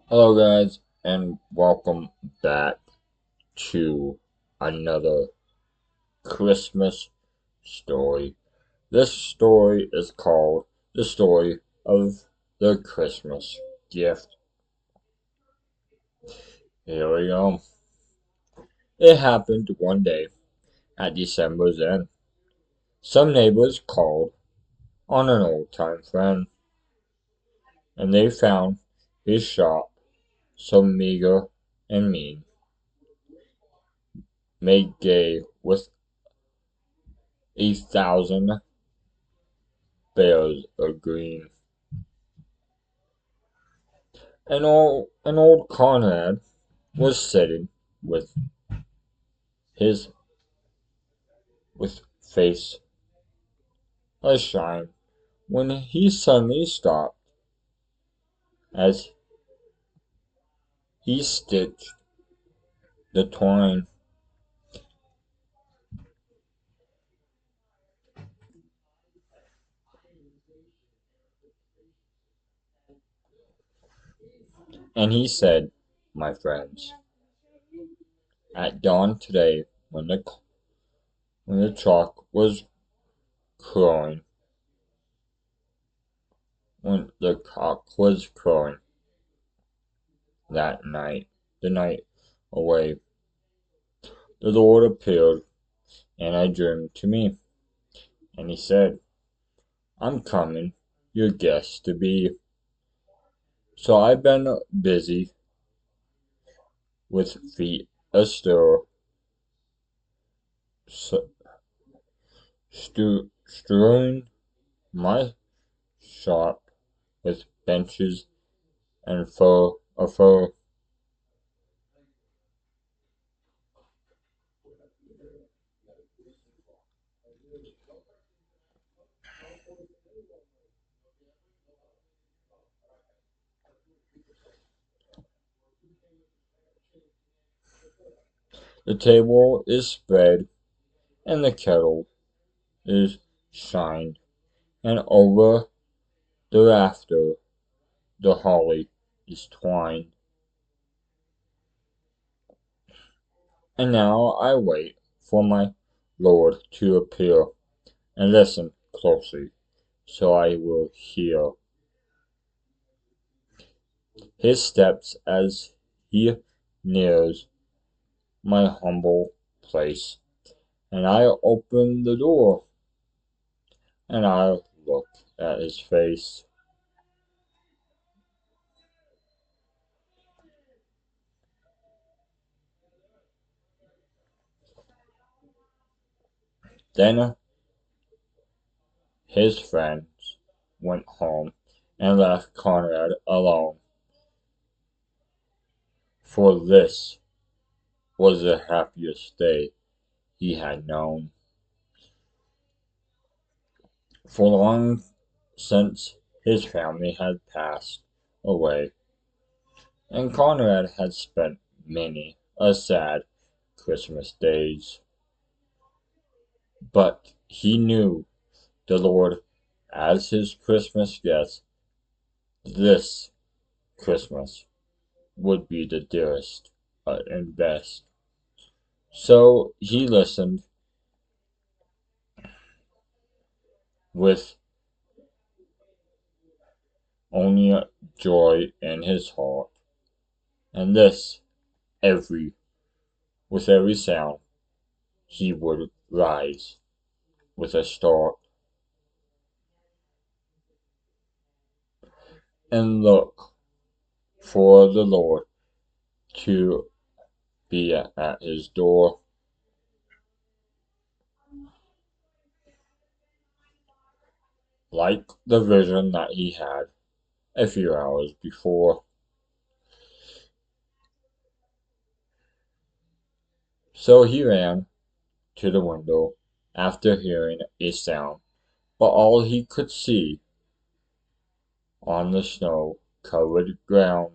Hello, guys, and welcome back to another Christmas story. This story is called The Story of the Christmas Gift. Here we go. It happened one day at December's end. Some neighbors called on an old time friend, and they found his shop so meager and mean, made gay with 1,000 bales of green. An old Conrad was sitting with his with face ashine when he suddenly stopped as he stitched the twine. And he said, "My friends, at dawn today, when the cock was crowing, when the cock was crowing that night, the night away, the Lord appeared and I dreamed to me, and he said, 'I'm coming, your guest to be.' So I've been busy with feet astir, strewing my shop with benches and fur. The table is spread and the kettle is shined, and over the rafter the holly is twined. And now I wait for my Lord to appear, and listen closely, so I will hear his steps as he nears my humble place. And I open the door, and I look at his face. Then his friends went home and left Conrad alone, for this was the happiest day he had known. For long since his family had passed away, and Conrad had spent many a sad Christmas days. But he knew the Lord as his Christmas guest. This Christmas would be the dearest and best. So he listened with only joy in his heart, and this every with every sound he would rise with a start and look for the Lord to be at his door. Like the vision that he had a few hours before. So he ran to the window after hearing a sound, but all he could see on the snow-covered ground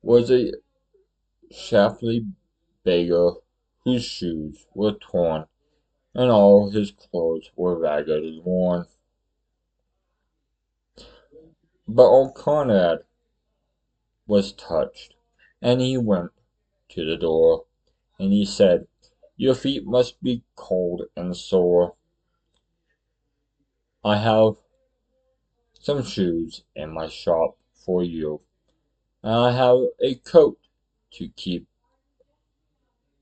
was a shapely beggar whose shoes were torn and all his clothes were ragged and worn. But old Conrad was touched, and he went to the door, and he said, "Your feet must be cold and sore. I have some shoes in my shop for you, and I have a coat to keep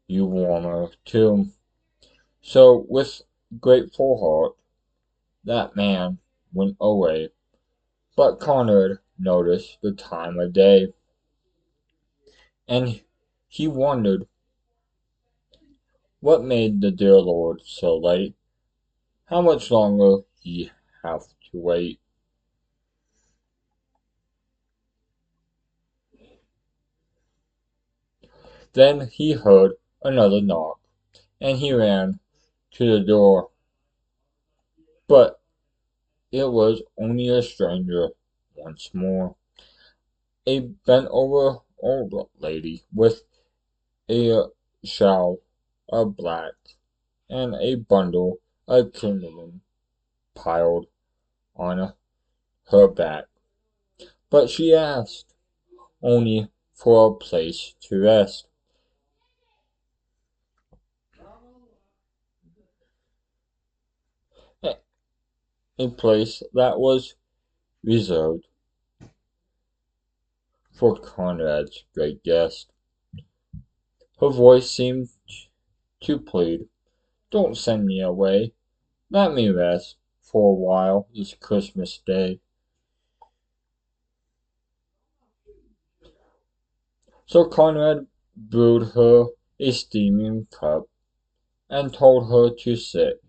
you warmer too." So with grateful heart that man went away, but Conrad noticed the time of day, and he wondered what made the dear Lord so late. How much longer he have to wait? Then he heard another knock, and he ran to the door, but it was only a stranger once more, a bent-over old lady with a shawl of black and a bundle of kindling piled on her back. But she asked only for a place to rest, a place that was reserved for Conrad's great guest. Her voice seemed to plead, "Don't send me away. Let me rest for a while this Christmas Day." So Conrad brewed her a steaming cup and told her to sit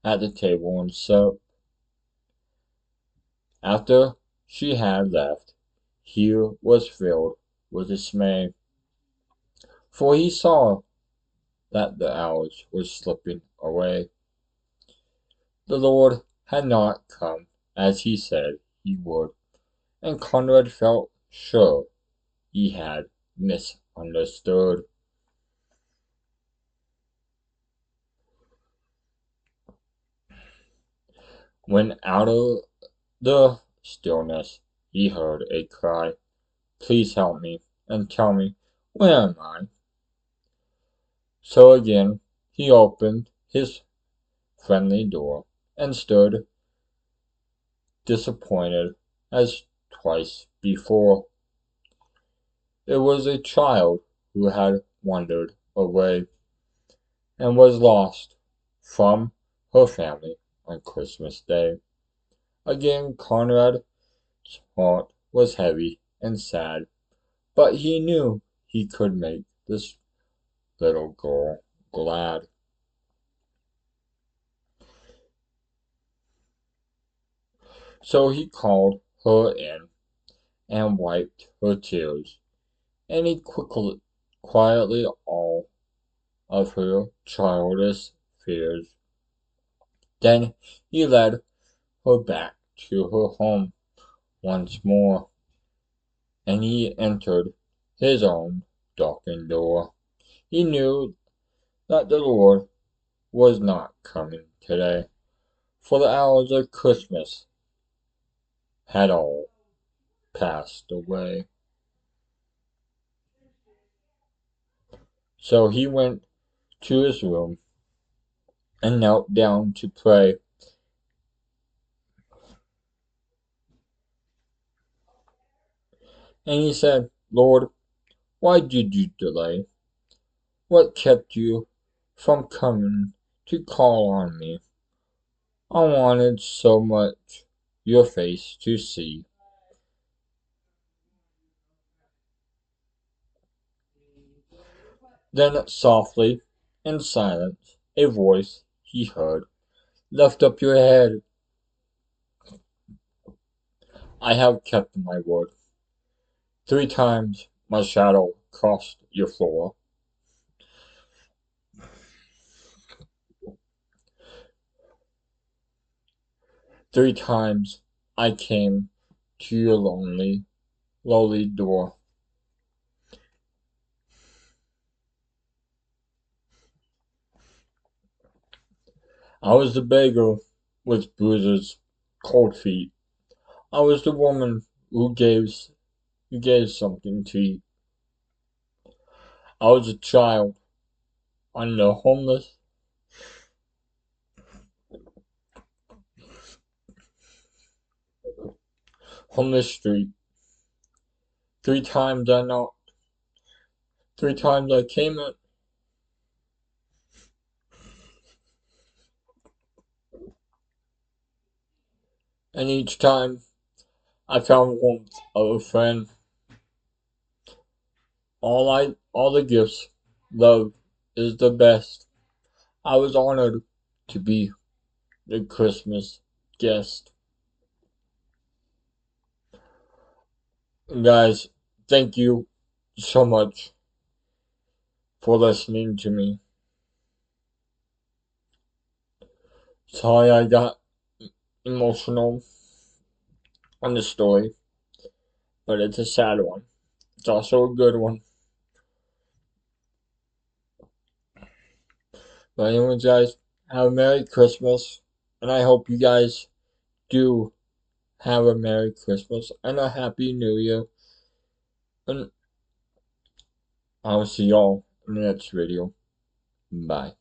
at the table and sup. After she had left, he was filled with dismay, for he saw that the hours were slipping away. The Lord had not come as he said he would, and Conrad felt sure he had misunderstood. When out of the stillness he heard a cry, "Please help me and tell me, where am I?" So again he opened his friendly door and stood disappointed as twice before. It was a child who had wandered away and was lost from her family on Christmas Day. Again Conrad's heart was heavy and sad, but he knew he could make this little girl glad. So he called her in and wiped her tears, and he quietly all of her childish fears. Then he led her back to her home once more, and he entered his own darkened door. He knew that the Lord was not coming today, for the hours of Christmas had all passed away. So he went to his room and knelt down to pray. And he said, "Lord, why did you delay? What kept you from coming to call on me? I wanted so much your face to see." Then softly, in silence, a voice he heard, "Lift up your head. I have kept my word. 3 times my shadow crossed your floor. 3 times I came to your lowly door. I was the beggar with bruises, cold feet. I was the woman who gave something to eat. I was a child on the homeless street. 3 times I knocked. 3 times I came in, and each time I found warmth of a friend. All the gifts, love is the best. I was honored to be the Christmas guest. Guys, thank you so much for listening to me. Sorry I got emotional on the story, but it's a sad one. It's also a good one. But anyways, guys, have a Merry Christmas, and I hope you guys do have a Merry Christmas and a Happy New Year. And I'll see y'all in the next video. Bye.